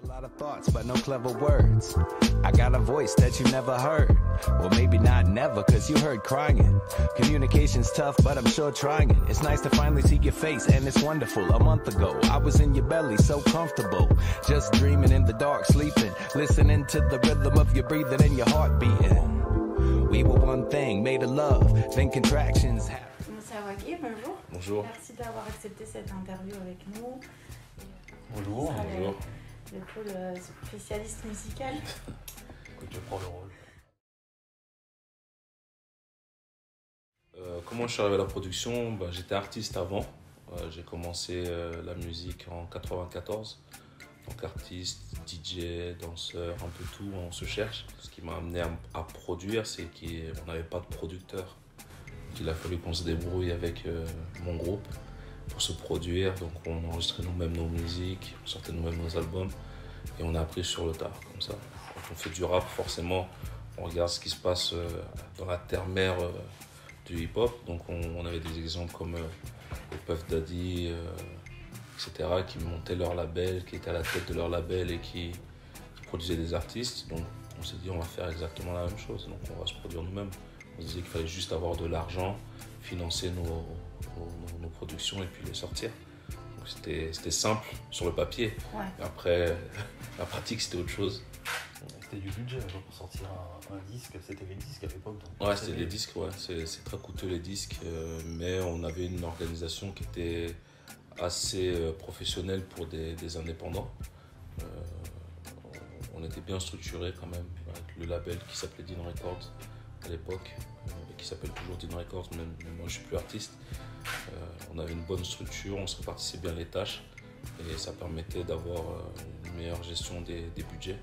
A lot of thoughts, but no clever words. I got a voice that you never heard. Or maybe not never, cause you heard crying. Communication's tough, but I'm sure trying. It's nice to finally see your face, and it's wonderful. A month ago, I was in your belly, so comfortable. Just dreaming in the dark, sleeping. Listening to the rhythm of your breathing and your heart beating. We were one thing, made of love, then contractions happened. Moussa Ouagui, bonjour. Bonjour. Merci d'avoir accepté cette interview avec nous. Bonjour. Bonjour. Le pôle spécialiste musical. Écoute, je prends le rôle. Comment je suis arrivé à la production? J'étais artiste avant. J'ai commencé la musique en 94. Donc artiste, DJ, danseur, un peu tout, on se cherche. Ce qui m'a amené à produire, c'est qu'on n'avait pas de producteur. Donc, il a fallu qu'on se débrouille avec mon groupe pour se produire. Donc on enregistrait nous-mêmes nos musiques, on sortait nous-mêmes nos albums et on a appris sur le tard comme ça. Quand on fait du rap, forcément, on regarde ce qui se passe dans la terre-mère du hip-hop. Donc on avait des exemples comme le Puff Daddy, etc., qui montaient leur label, qui étaient à la tête de leur label et qui produisaient des artistes. Donc on s'est dit on va faire exactement la même chose, donc on va se produire nous-mêmes. On se disait qu'il fallait juste avoir de l'argent, financer nos productions et puis les sortir. Donc c'était simple sur le papier. Ouais. Après, la pratique c'était autre chose. C'était du budget pour sortir un disque, c'était les disques à l'époque. Ouais, c'était les disques, ouais. C'est très coûteux les disques, mais on avait une organisation qui était assez professionnelle pour des indépendants. On était bien structuré quand même, avec le label qui s'appelait Dean Records à l'époque, et qui s'appelle toujours Dean Records, même moi je suis plus artiste. On avait une bonne structure, on se répartissait bien les tâches et ça permettait d'avoir une meilleure gestion des budgets.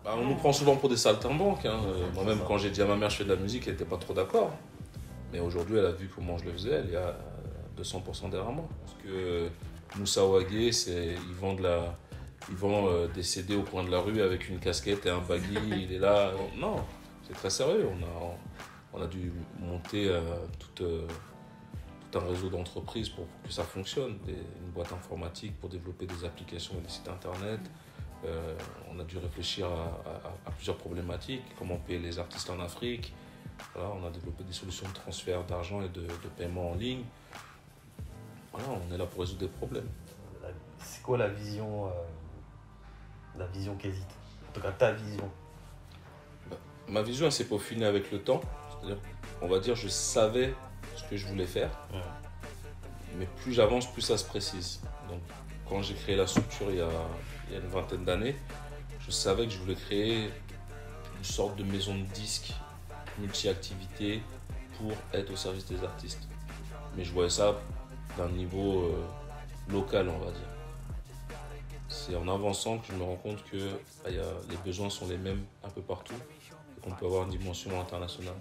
On nous prend souvent pour des saltimbanques. Moi-même, quand j'ai dit à ma mère que je fais de la musique, elle n'était pas trop d'accord. Mais aujourd'hui, elle a vu comment je le faisais, elle est à 200% derrière moi. Parce que Moussa Ouagui, il vend des CD au coin de la rue avec une casquette et un baggy, il est là. Non, c'est très sérieux. On a dû monter tout un réseau d'entreprises pour que ça fonctionne. Une boîte informatique pour développer des applications et des sites internet. On a dû réfléchir à plusieurs problématiques, comment payer les artistes en Afrique. Voilà, on a développé des solutions de transfert d'argent et de paiement en ligne. Voilà, on est là pour résoudre des problèmes. C'est quoi la vision Kézit? En tout cas, ta vision. Ma vision, elle s'est peaufinée avec le temps. C'est-à-dire, on va dire, je savais ce que je voulais faire, mais plus j'avance, plus ça se précise. Donc, quand j'ai créé la structure il y a une vingtaine d'années, je savais que je voulais créer une sorte de maison de disques multi-activités pour être au service des artistes. Mais je voyais ça d'un niveau local, on va dire. C'est en avançant que je me rends compte que les besoins sont les mêmes un peu partout et qu'on peut avoir une dimension internationale.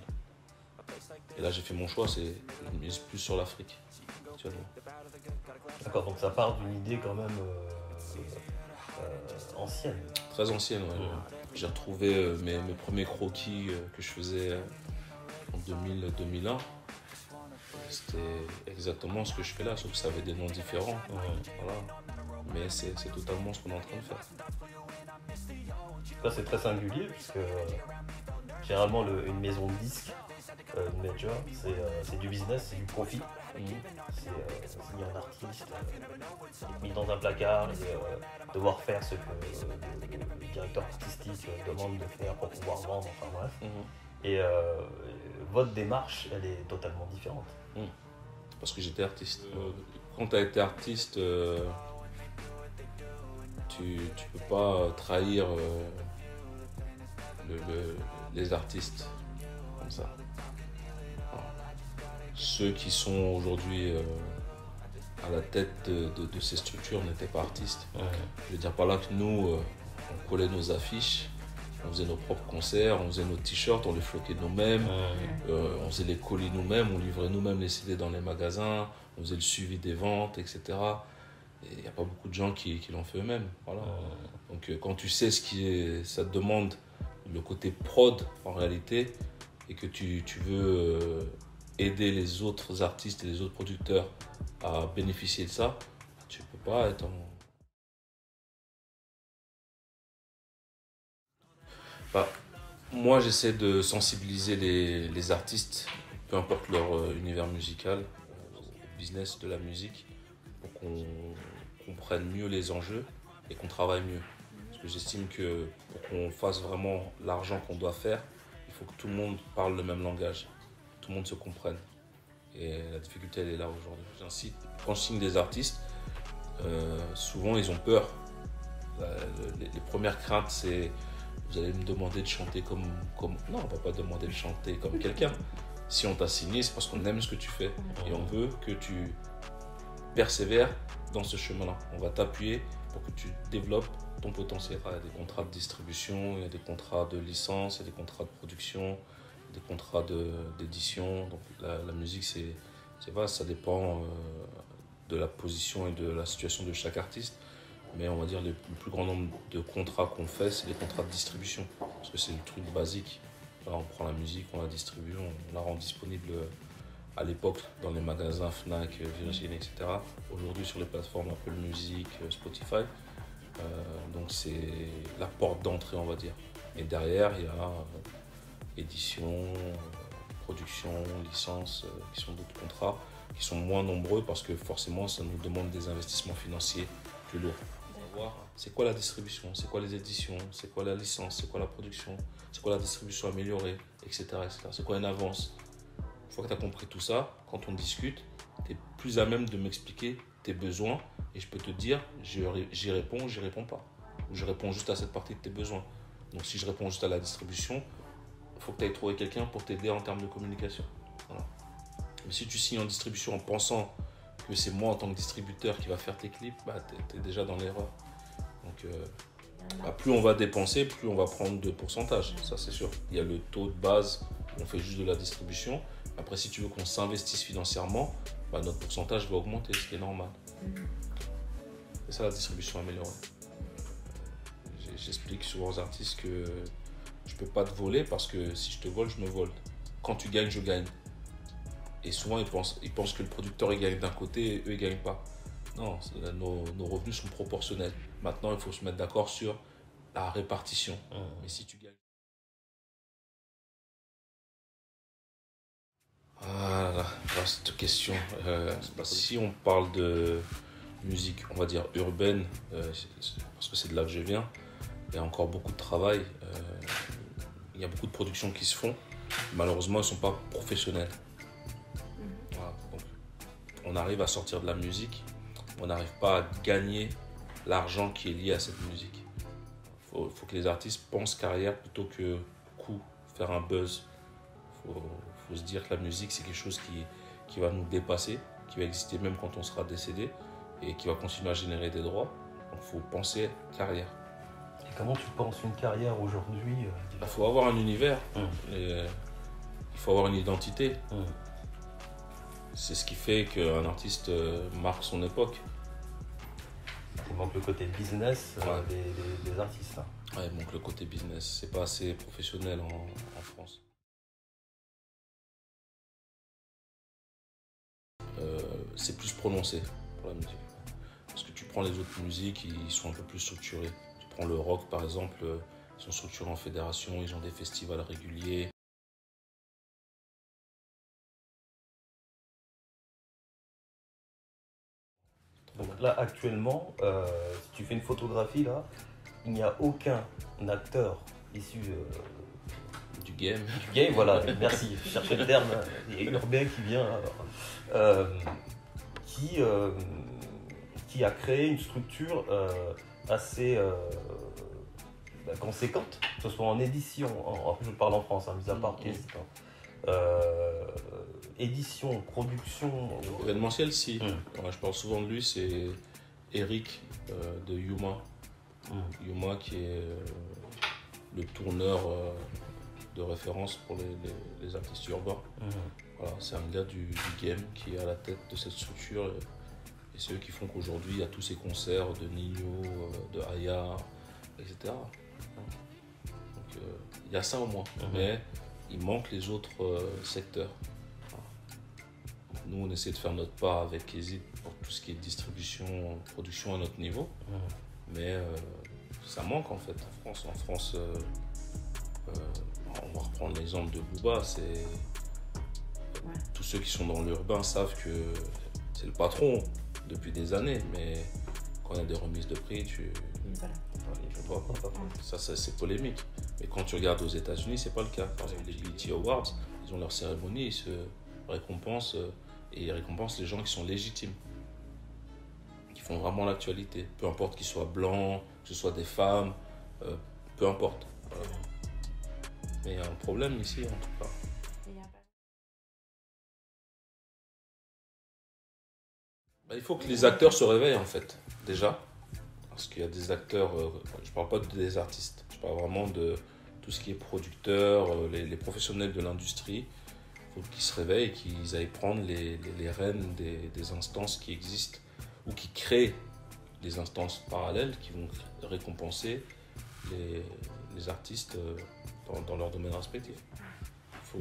Et là, j'ai fait mon choix, c'est je mise plus sur l'Afrique actuellement. D'accord, donc ça part d'une idée quand même ancienne. Très ancienne, ouais. J'ai retrouvé mes premiers croquis que je faisais en 2000-2001. C'était exactement ce que je fais là, sauf que ça avait des noms différents. Voilà. Mais c'est totalement ce qu'on est en train de faire. Ça, c'est très singulier, puisque généralement, une maison de disques, une major, c'est du business, c'est du profit. C'est signer un artiste, mis dans un placard et devoir faire ce que le directeur artistique demande de faire pour pouvoir vendre, enfin bref. Et votre démarche, elle est totalement différente. Parce que j'étais artiste. Quand tu as été artiste, tu peux pas trahir les artistes comme ça. Ceux qui sont aujourd'hui à la tête de ces structures n'étaient pas artistes. Je veux dire par là que nous, on collait nos affiches, on faisait nos propres concerts, on faisait nos t-shirts, on les floquait nous-mêmes, on faisait les colis nous-mêmes, on livrait nous-mêmes les CD dans les magasins, on faisait le suivi des ventes, etc. Et il n'y a pas beaucoup de gens qui l'ont fait eux-mêmes. Voilà. Donc quand tu sais ça te demande le côté prod en réalité, et que tu veux aider les autres artistes et les autres producteurs à bénéficier de ça, tu peux pas être en... Bah, moi, j'essaie de sensibiliser les artistes, peu importe leur univers musical, au business de la musique, pour qu'on comprenne mieux les enjeux et qu'on travaille mieux. Parce que j'estime que pour qu'on fasse vraiment l'argent qu'on doit faire, il faut que tout le monde parle le même langage, que tout le monde se comprenne. Et la difficulté, elle est là aujourd'hui. J'incite, quand je signe des artistes, souvent ils ont peur. Les premières craintes, c'est vous allez me demander de chanter comme... Non, on ne va pas demander de chanter comme quelqu'un. Si on t'a signé, c'est parce qu'on aime ce que tu fais et on veut que tu persévères dans ce chemin-là. On va t'appuyer pour que tu développes ton potentiel. Il y a des contrats de distribution, il y a des contrats de licence, il y a des contrats de production, des contrats d'édition. Donc la musique, c'est vaste, ça dépend de la position et de la situation de chaque artiste. Mais on va dire le plus grand nombre de contrats qu'on fait, c'est les contrats de distribution. Parce que c'est le truc basique. Là, on prend la musique, on la distribue, on la rend disponible à l'époque dans les magasins Fnac, Virgin, etc. Aujourd'hui sur les plateformes Apple Music, Spotify. Donc c'est la porte d'entrée, on va dire. Et derrière, il y a édition, production, licence, qui sont d'autres contrats, qui sont moins nombreux parce que forcément, ça nous demande des investissements financiers plus lourds. On va voir c'est quoi la distribution, c'est quoi les éditions, c'est quoi la licence, c'est quoi la production, c'est quoi la distribution améliorée, etc. C'est quoi une avance. Une fois que tu as compris tout ça, quand on discute, tu es plus à même de m'expliquer tes besoins et je peux te dire j'y réponds ou j'y réponds pas. Ou je réponds juste à cette partie de tes besoins. Donc si je réponds juste à la distribution, il faut que tu ailles trouver quelqu'un pour t'aider en termes de communication. Voilà. Mais si tu signes en distribution en pensant que c'est moi en tant que distributeur qui va faire tes clips, bah, tu es déjà dans l'erreur. Donc plus on va dépenser, plus on va prendre de pourcentage, ça c'est sûr. Il y a le taux de base, on fait juste de la distribution. Après, si tu veux qu'on s'investisse financièrement, bah, notre pourcentage va augmenter, ce qui est normal. C'est ça la distribution améliorée. J'explique souvent aux artistes que je ne peux pas te voler parce que si je te vole, je me vole. Quand tu gagnes, je gagne. Et souvent, ils pensent que le producteur il gagne d'un côté et eux, ils ne gagnent pas. Non, nos revenus sont proportionnels. Maintenant, il faut se mettre d'accord sur la répartition. Mais si tu gagnes... Voilà, vaste question. Si on parle de musique, on va dire urbaine, parce que c'est de là que je viens, il y a encore beaucoup de travail. Il y a beaucoup de productions qui se font. Malheureusement, elles ne sont pas professionnelles. Voilà, donc, on arrive à sortir de la musique, on n'arrive pas à gagner l'argent qui est lié à cette musique. Il faut que les artistes pensent carrière plutôt que coût, faire un buzz. Il faut se dire que la musique, c'est quelque chose qui va nous dépasser, qui va exister même quand on sera décédé et qui va continuer à générer des droits. Donc il faut penser carrière. Et comment tu penses une carrière aujourd'hui? Il faut avoir un univers, il faut avoir une identité. C'est ce qui fait qu'un artiste marque son époque. Il manque le côté business des artistes. Ouais, il manque le côté business. C'est pas assez professionnel en France. C'est plus prononcé pour la musique. Parce que tu prends les autres musiques, ils sont un peu plus structurés. Tu prends le rock par exemple, ils sont structurés en fédération, ils ont des festivals réguliers. Donc là actuellement, si tu fais une photographie là, il n'y a aucun acteur issu Du game. du game, voilà, merci, je cherchais le terme, il y a urbain qui vient, qui a créé une structure assez conséquente, que ce soit en édition, je parle en France, mis à part édition, production. Événementiel, si. Ouais, je parle souvent de lui, c'est Eric de Yuma. Yuma qui est le tourneur de référence pour les artistes urbains. Voilà, c'est un gars du game qui est à la tête de cette structure et c'est eux qui font qu'aujourd'hui il y a tous ces concerts de Nino, de Aya, etc. Donc il y a ça au moins, mais il manque les autres secteurs. Nous, on essaie de faire notre part avec Exit pour tout ce qui est distribution, production à notre niveau. Mais ça manque en fait en France. En France, on va reprendre l'exemple de Booba. Tous ceux qui sont dans l'urbain savent que c'est le patron depuis des années. Mais quand il y a des remises de prix, ça c'est polémique. Mais quand tu regardes aux États-Unis, c'est pas le cas. Par exemple, les BET Awards, ils ont leur cérémonie, ils se récompensent et ils récompensent les gens qui sont légitimes, qui font vraiment l'actualité. Peu importe qu'ils soient blancs, que ce soit des femmes, peu importe. Mais il y a un problème ici, en tout cas. Il faut que les acteurs se réveillent, en fait, déjà. Parce qu'il y a des acteurs, je ne parle pas des artistes, je parle vraiment de tout ce qui est producteur, les professionnels de l'industrie. Il faut qu'ils se réveillent et qu'ils aillent prendre les rênes des instances qui existent ou qui créent des instances parallèles qui vont récompenser les artistes dans leur domaine respectif. Il faut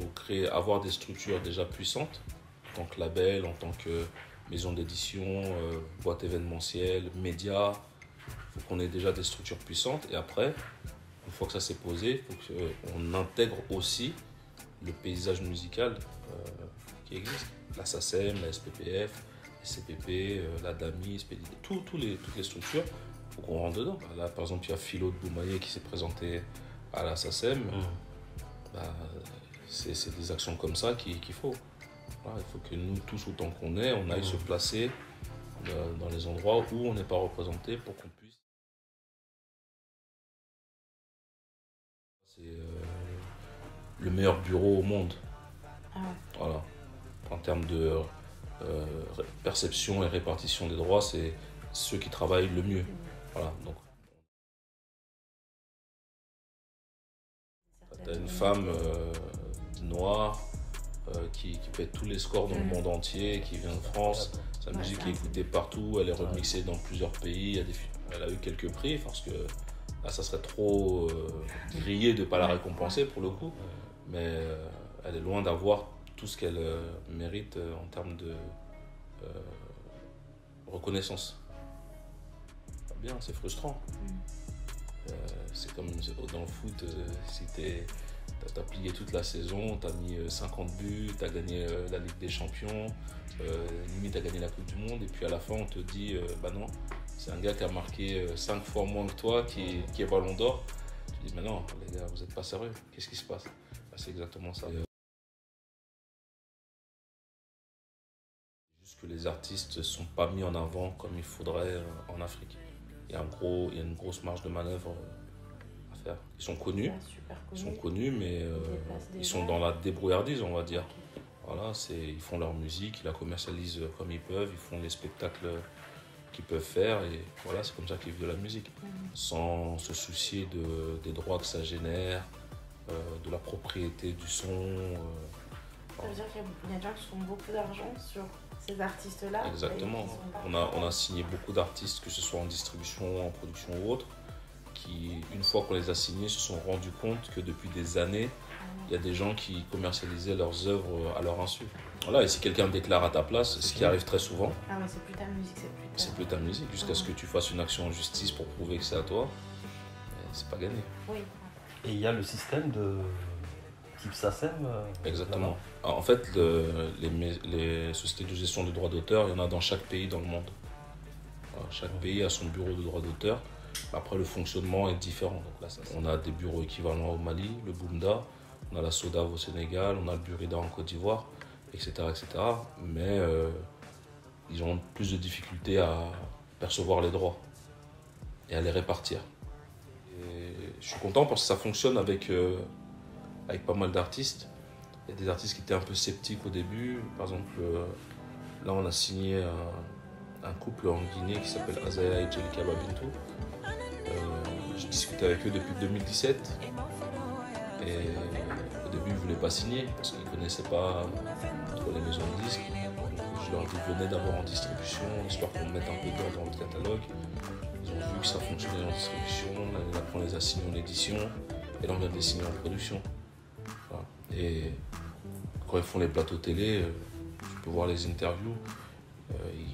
avoir des structures déjà puissantes en tant que label, en tant que maison d'édition, boîte événementielle, médias. Il faut qu'on ait déjà des structures puissantes et après, une fois que ça s'est posé, il faut qu'on intègre aussi le paysage musical qui existe. La SACEM, la SPPF, la CPP, la DAMI, toutes les structures, il faut qu'on rentre dedans. Là, par exemple, il y a Philo de Boumaillé qui s'est présenté à la SACEM. C'est des actions comme ça qu'il faut. Voilà, il faut que nous, tous autant qu'on est, on aille se placer dans les endroits où on n'est pas représenté pour qu'on puisse. C'est le meilleur bureau au monde. Voilà. En termes de perception et répartition des droits, c'est ceux qui travaillent le mieux. Voilà, donc. Tu as une femme noire qui fait tous les scores dans le monde entier, qui vient de France. Sa musique est écoutée partout, elle est remixée dans plusieurs pays. Elle a eu quelques prix parce que là, ça serait trop grillé de ne pas la récompenser pour le coup. Mais elle est loin d'avoir tout ce qu'elle mérite en termes de reconnaissance. Pas bien, c'est frustrant. C'est comme dans le foot, si t'as plié toute la saison, t'as mis 50 buts, t'as gagné la Ligue des Champions, limite t'as gagné la Coupe du Monde, et puis à la fin on te dit bah non, c'est un gars qui a marqué 5 fois moins que toi, qui est Ballon d'Or. Tu dis mais non les gars, vous n'êtes pas sérieux, qu'est-ce qui se passe? C'est exactement ça. Juste que les artistes ne sont pas mis en avant comme il faudrait en Afrique. Il y a une grosse marge de manœuvre à faire. Ils sont connus, mais ils sont dans la débrouillardise, on va dire. Voilà, ils font leur musique, ils la commercialisent comme ils peuvent, ils font les spectacles qu'ils peuvent faire, et voilà, c'est comme ça qu'ils vivent de la musique. Sans se soucier des droits que ça génère, de la propriété du son. Ça veut dire qu'il y a des gens qui font beaucoup d'argent sur ces artistes-là. Exactement. On a signé beaucoup d'artistes, que ce soit en distribution, en production ou autre, qui, une fois qu'on les a signés, se sont rendus compte que depuis des années, il y a des gens qui commercialisaient leurs œuvres à leur insu. Voilà, et si quelqu'un déclare à ta place, ce qui arrive très souvent, c'est plus ta musique, c'est plus ta musique, jusqu'à ce que tu fasses une action en justice pour prouver que c'est à toi, c'est pas gagné. Oui. Et il y a le système de type SACEM. Exactement. Alors, en fait, les sociétés de gestion de droits d'auteur, il y en a dans chaque pays dans le monde. Voilà, chaque pays a son bureau de droits d'auteur. Après, le fonctionnement est différent. Donc là, on a des bureaux équivalents au Mali, le Boumda, on a la SODAV au Sénégal, on a le Burida en Côte d'Ivoire, etc. Mais ils ont plus de difficultés à percevoir les droits et à les répartir. Et je suis content parce que ça fonctionne avec pas mal d'artistes. Il y a des artistes qui étaient un peu sceptiques au début. Par exemple, là on a signé un couple en Guinée qui s'appelle Azaya et Jelika Babintou. Je discutais avec eux depuis 2017 et au début ils ne voulaient pas signer parce qu'ils ne connaissaient pas trop les maisons de disques. Je leur ai dit venez d'abord en distribution, histoire qu'on mette un peu d'ordre dans le catalogue. Ils ont vu que ça fonctionnait en distribution, après on les a signés en édition et là on vient de les signer en production. Voilà. Et quand ils font les plateaux télé, Tu peux voir les interviews,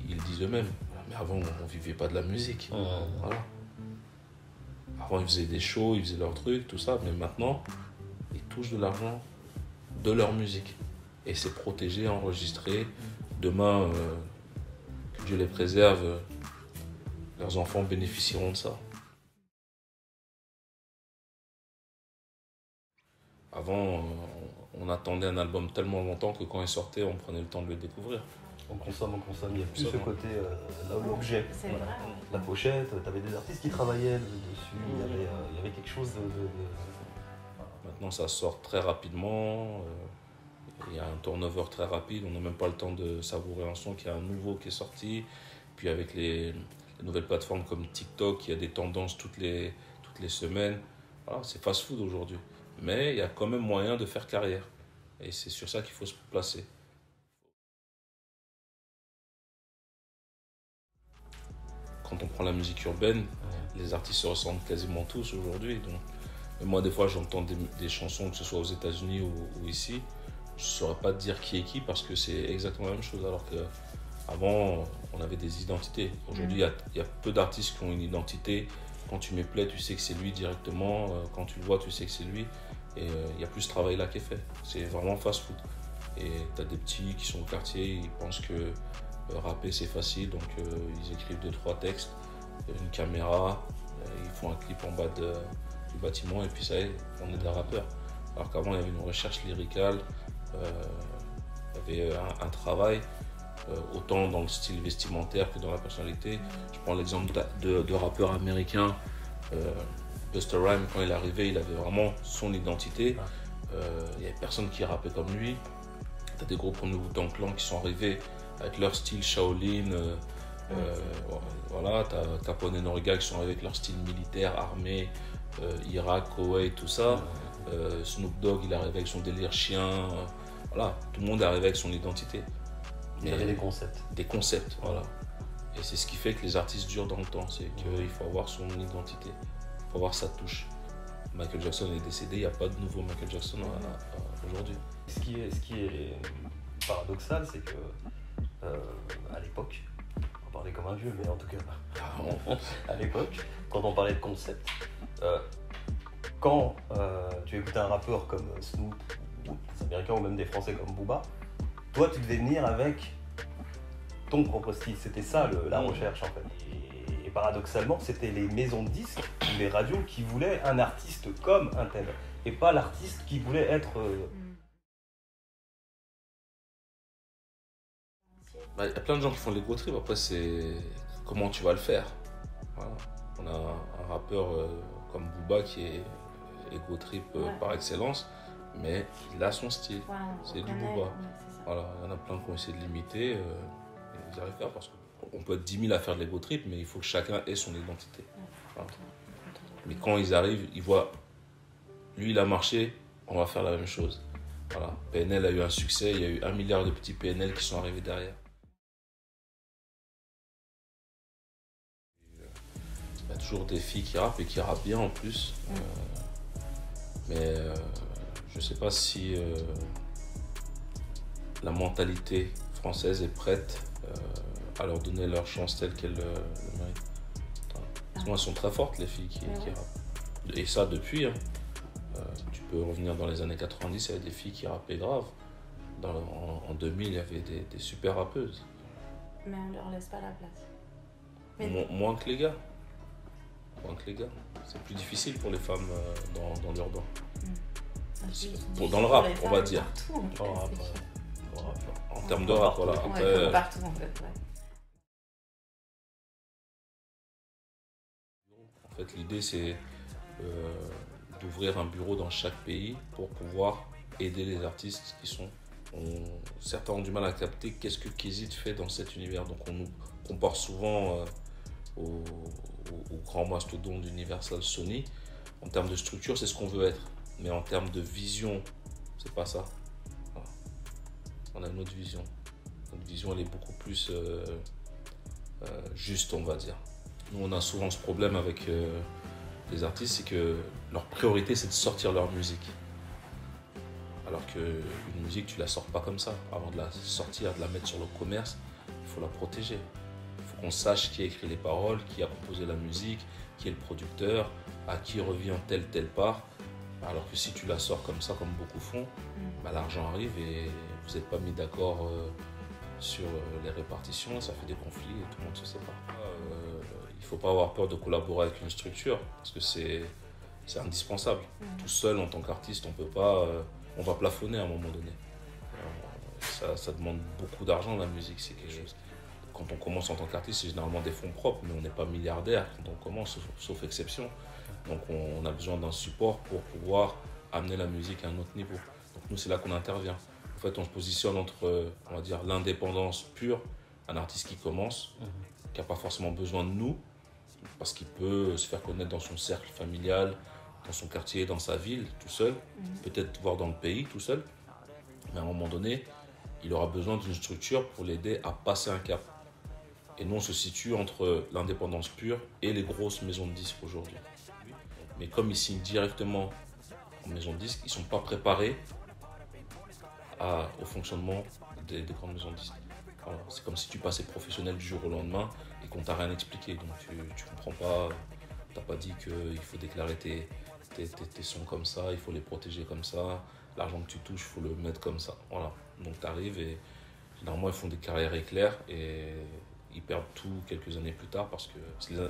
ils le disent eux-mêmes. Mais avant, on ne vivait pas de la musique. Voilà. Avant, ils faisaient des shows, ils faisaient leurs trucs, tout ça. Mais maintenant, ils touchent de l'argent de leur musique. Et c'est protégé, enregistré. Demain, que Dieu les préserve, leurs enfants bénéficieront de ça. Avant, on attendait un album tellement longtemps que quand il sortait, on prenait le temps de le découvrir. On consomme. Il n'y a plus ce côté, l'objet. C'est Voilà. vrai. La pochette, tu avais des artistes qui travaillaient dessus, il y avait quelque chose de... Maintenant, ça sort très rapidement. Il y a un turnover très rapide. On n'a même pas le temps de savourer un son qu'il y a un nouveau qui est sorti. Puis avec les nouvelles plateformes comme TikTok, il y a des tendances toutes les semaines. Voilà, c'est fast-food aujourd'hui. Mais il y a quand même moyen de faire carrière. Et c'est sur ça qu'il faut se placer. Quand on prend la musique urbaine, les artistes se ressemblent quasiment tous aujourd'hui. Donc, et moi, des fois, j'entends des chansons, que ce soit aux États-Unis ou ici. Je ne saurais pas te dire qui est qui parce que c'est exactement la même chose. Alors qu'avant, on avait des identités. Aujourd'hui, il y a peu d'artistes qui ont une identité. Quand tu mets Play, tu sais que c'est lui directement. Quand tu le vois, tu sais que c'est lui. Et il y a plus ce travail-là qui est fait. C'est vraiment fast-food. Et tu as des petits qui sont au quartier, ils pensent que rapper c'est facile. Donc ils écrivent 2-3 textes, une caméra, ils font un clip en bas du bâtiment et puis ça y est, on est des rappeurs. Alors qu'avant, il y avait une recherche lyricale, il y avait un travail, autant dans le style vestimentaire que dans la personnalité. Je prends l'exemple de rappeurs américains. Busta Rhymes, quand il est arrivé, il avait vraiment son identité. Il n'y avait personne qui rappait comme lui. Tu as des groupes comme le Wu-Tang Clan qui sont arrivés avec leur style Shaolin. Voilà, tu as Capone et Noriega qui sont arrivés avec leur style militaire, armé, Irak, Koweït, tout ça. Snoop Dogg, il est arrivé avec son délire chien. Voilà, tout le monde est arrivé avec son identité. Il y avait des concepts. Des concepts, voilà. Et c'est ce qui fait que les artistes durent dans le temps, c'est qu'il faut avoir son identité, il faut avoir sa touche. Michael Jackson est décédé, il n'y a pas de nouveau Michael Jackson aujourd'hui. Ce qui est paradoxal, c'est que à l'époque, on parlait comme un vieux, mais en tout cas, à l'époque, quand on parlait de concept, quand tu écoutais un rappeur comme Snoop, ou des Américains ou même des Français comme Booba, toi tu devais venir avec ton propre style. C'était ça la recherche en fait. Et paradoxalement, c'était les maisons de disques ou les radios qui voulaient un artiste comme un tel, et pas l'artiste qui voulait être... Il y a plein de gens qui font l'ego trip, après c'est comment tu vas le faire. Voilà. On a un rappeur comme Booba qui est ego trip par excellence, mais il a son style, c'est du Booba. Voilà. Il y en a plein qui ont essayé de l'imiter, et ils arrivent à faire parce qu'on peut être 10 000 à faire de l'ego trip, mais il faut que chacun ait son identité. Voilà. Mais quand ils arrivent, ils voient, lui il a marché, on va faire la même chose. Voilà. PNL a eu un succès, il y a eu 1 milliard de petits PNL qui sont arrivés derrière. Il y a toujours des filles qui rappent et qui rappent bien en plus. Mais je ne sais pas si la mentalité française est prête à leur donner leur chance telle qu'elle le mérite. Sinon, elles sont très fortes, les filles qui rappent. Et ça depuis. Tu peux revenir dans les années 90, il y avait des filles qui rappaient grave. En 2000, il y avait des super rappeuses. Mais on leur laisse pas la place. Moins que les gars. C'est plus difficile pour les femmes dans l'urbain. Dans le rap, on va dire. En termes de rap, voilà. Après, partout en fait. En fait, l'idée c'est d'ouvrir un bureau dans chaque pays pour pouvoir aider les artistes qui sont. Certains ont du mal à capter qu'est-ce que Kézit fait dans cet univers. Donc on nous compare souvent au grand mastodonte d'Universal, Sony. En termes de structure, c'est ce qu'on veut être. Mais en termes de vision, c'est pas ça. Voilà. On a une autre vision. Notre vision, elle est beaucoup plus juste, on va dire. Nous, on a souvent ce problème avec les artistes, c'est que leur priorité, c'est de sortir leur musique. Alors qu'une musique, tu la sors pas comme ça. Avant de la sortir, de la mettre sur le commerce, il faut la protéger. Il faut qu'on sache qui a écrit les paroles, qui a composé la musique, qui est le producteur, à qui revient telle part. Alors que si tu la sors comme ça, comme beaucoup font, bah, l'argent arrive et vous n'êtes pas mis d'accord sur les répartitions, ça fait des conflits et tout le monde se sépare. Il ne faut pas avoir peur de collaborer avec une structure parce que c'est indispensable. Tout seul en tant qu'artiste, on va plafonner à un moment donné. Ça demande beaucoup d'argent, la musique, c'est quelque chose. Quand on commence en tant qu'artiste, c'est généralement des fonds propres, mais on n'est pas milliardaire quand on commence, sauf exception. Donc on a besoin d'un support pour pouvoir amener la musique à un autre niveau. Donc nous, c'est là qu'on intervient. En fait, on se positionne entre, on va dire, l'indépendance pure, un artiste qui commence, qui n'a pas forcément besoin de nous, parce qu'il peut se faire connaître dans son cercle familial, dans son quartier, dans sa ville, tout seul, peut-être voir dans le pays, tout seul. Mais à un moment donné, il aura besoin d'une structure pour l'aider à passer un cap. Et nous, on se situe entre l'indépendance pure et les grosses maisons de disques aujourd'hui. Mais comme ils signent directement en maison de disques, ils ne sont pas préparés au fonctionnement des grandes maisons de disques. Voilà. C'est comme si tu passais professionnel du jour au lendemain et qu'on t'a rien expliqué. Donc tu ne comprends pas, tu n'as pas dit qu'il faut déclarer tes sons comme ça, il faut les protéger comme ça, l'argent que tu touches, il faut le mettre comme ça. Voilà. Donc tu arrives et généralement ils font des carrières éclairs et ils perdent tout quelques années plus tard parce que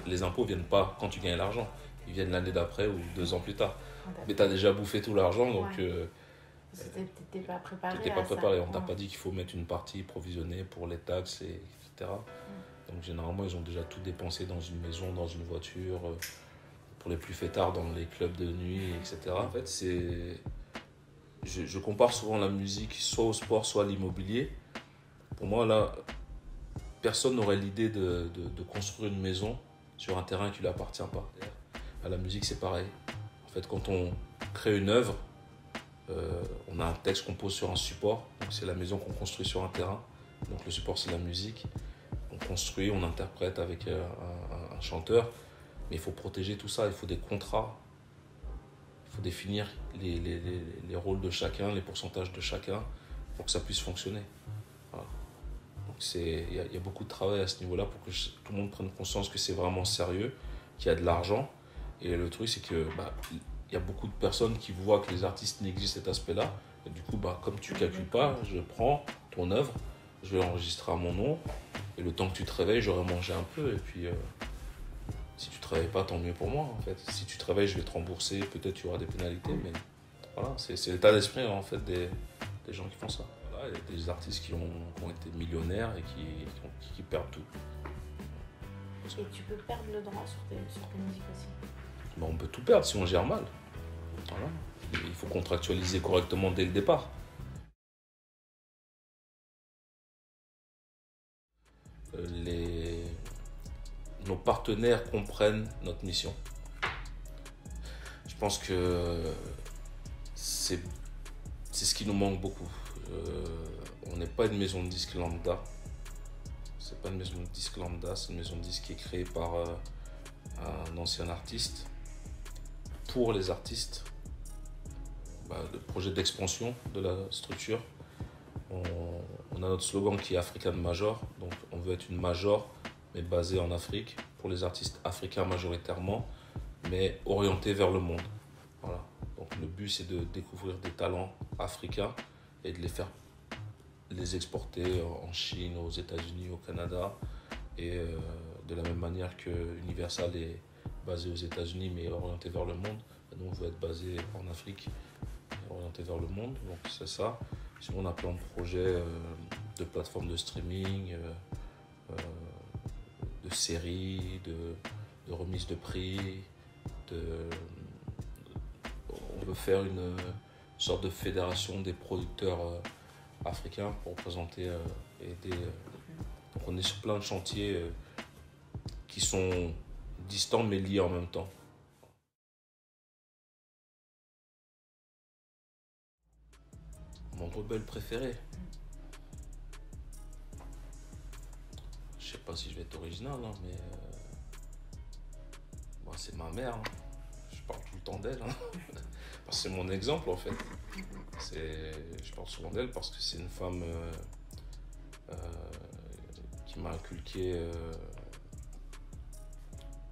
les impôts ne viennent pas quand tu gagnes l'argent, ils viennent l'année d'après ou 2 ans plus tard. Mais tu as déjà bouffé tout l'argent, donc t'étais pas préparé. T'étais pas préparé. On t'a pas dit qu'il faut mettre une partie provisionnée pour les taxes, etc. Donc généralement, ils ont déjà tout dépensé dans une maison, dans une voiture, pour les plus fêtards dans les clubs de nuit, etc. En fait, je compare souvent la musique soit au sport, soit à l'immobilier. Pour moi, là, personne n'aurait l'idée de construire une maison sur un terrain qui ne lui appartient pas. À la musique, c'est pareil. En fait, quand on crée une œuvre, on a un texte qu'on pose sur un support. Donc c'est la maison qu'on construit sur un terrain. Donc le support, c'est la musique. On construit, on interprète avec un chanteur. Mais il faut protéger tout ça. Il faut des contrats. Il faut définir les rôles de chacun, les pourcentages de chacun pour que ça puisse fonctionner. Voilà. Donc il y a beaucoup de travail à ce niveau-là pour que tout le monde prenne conscience que c'est vraiment sérieux, qu'il y a de l'argent. Et le truc, c'est que il y a beaucoup de personnes qui voient que les artistes négligent cet aspect-là. Et du coup, comme tu ne calcules pas, je prends ton œuvre, je vais l'enregistrer à mon nom. Et le temps que tu te réveilles, j'aurai mangé un peu. Et puis, si tu ne te réveilles pas, tant mieux pour moi. En fait. Si tu te réveilles, je vais te rembourser. Peut-être tu auras des pénalités. Mais voilà, c'est l'état d'esprit en fait, des gens qui font ça. Voilà, il y a des artistes qui ont été millionnaires et qui perdent tout. Et tu peux perdre le droit sur tes musiques aussi. On peut tout perdre si on gère mal. Voilà. Il faut contractualiser correctement dès le départ. Nos partenaires comprennent notre mission. Je pense que c'est ce qui nous manque beaucoup. On n'est pas une maison de disques lambda. C'est pas une maison de disques lambda, c'est une maison de disques qui est créée par un ancien artiste. Pour les artistes, le projet d'expansion de la structure, on a notre slogan qui est African Major, donc on veut être une major mais basée en Afrique, pour les artistes africains majoritairement, mais orientés vers le monde. Voilà. Donc le but c'est de découvrir des talents africains et de les exporter en Chine, aux États-Unis, au Canada, et de la même manière que Universal est basé aux États-Unis mais orienté vers le monde. Nous, on veut être basé en Afrique, orienté vers le monde, donc c'est ça. Sinon, on a plein de projets de plateformes de streaming, de séries, de remises de prix. On veut faire une sorte de fédération des producteurs africains pour représenter et aider. Donc on est sur plein de chantiers qui sont distants mais liés en même temps. Mon rebelle préféré. Je sais pas si je vais être original, hein, mais c'est ma mère. Hein. Je parle tout le temps d'elle. Hein. Parce que c'est mon exemple en fait. Je parle souvent d'elle parce que c'est une femme qui m'a inculqué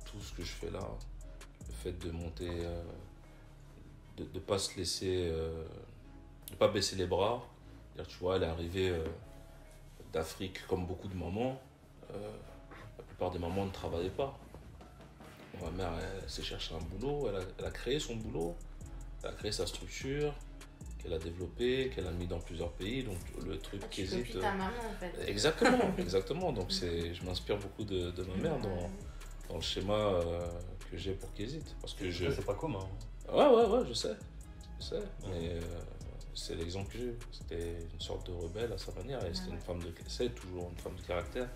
tout ce que je fais là. Le fait de monter, de ne pas se laisser, de ne pas baisser les bras. Tu vois, elle est arrivée d'Afrique comme beaucoup de mamans. La plupart des mamans ne travaillaient pas. Ma mère, elle s'est cherché un boulot, elle a créé son boulot, elle a créé sa structure, qu'elle a développée, qu'elle a mis dans plusieurs pays. Donc le truc Tu qu'hésite. copies ta maman en fait. Exactement, exactement. Donc je m'inspire beaucoup de ma mère dans le schéma que j'ai pour qu'hésite. Parce que C'est pas commun. Ouais, je sais. Mais c'est l'exemple que j'ai eu. C'était une sorte de rebelle à sa manière. Et c'était une femme c'est toujours une femme de caractère.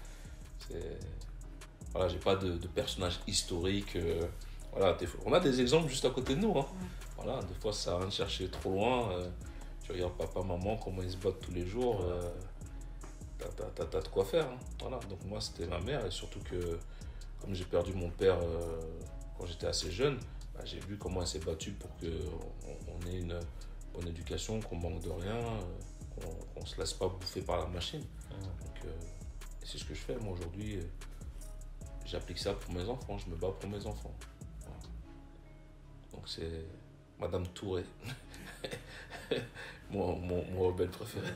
Voilà, j'ai pas de personnage historique. Voilà, on a des exemples juste à côté de nous. Hein. Voilà, des fois, ça sert à rien de chercher trop loin. Tu regardes papa, maman, comment ils se battent tous les jours. T'as de quoi faire. Hein. Voilà, donc moi, c'était ma mère. Et surtout que, comme j'ai perdu mon père quand j'étais assez jeune, j'ai vu comment elle s'est battue pour qu'on ait une bonne éducation, qu'on manque de rien, qu'on ne se laisse pas bouffer par la machine. Donc, c'est ce que je fais. Moi, aujourd'hui, j'applique ça pour mes enfants. Je me bats pour mes enfants. Voilà. Donc, c'est Madame Touré, mon rebelle préféré.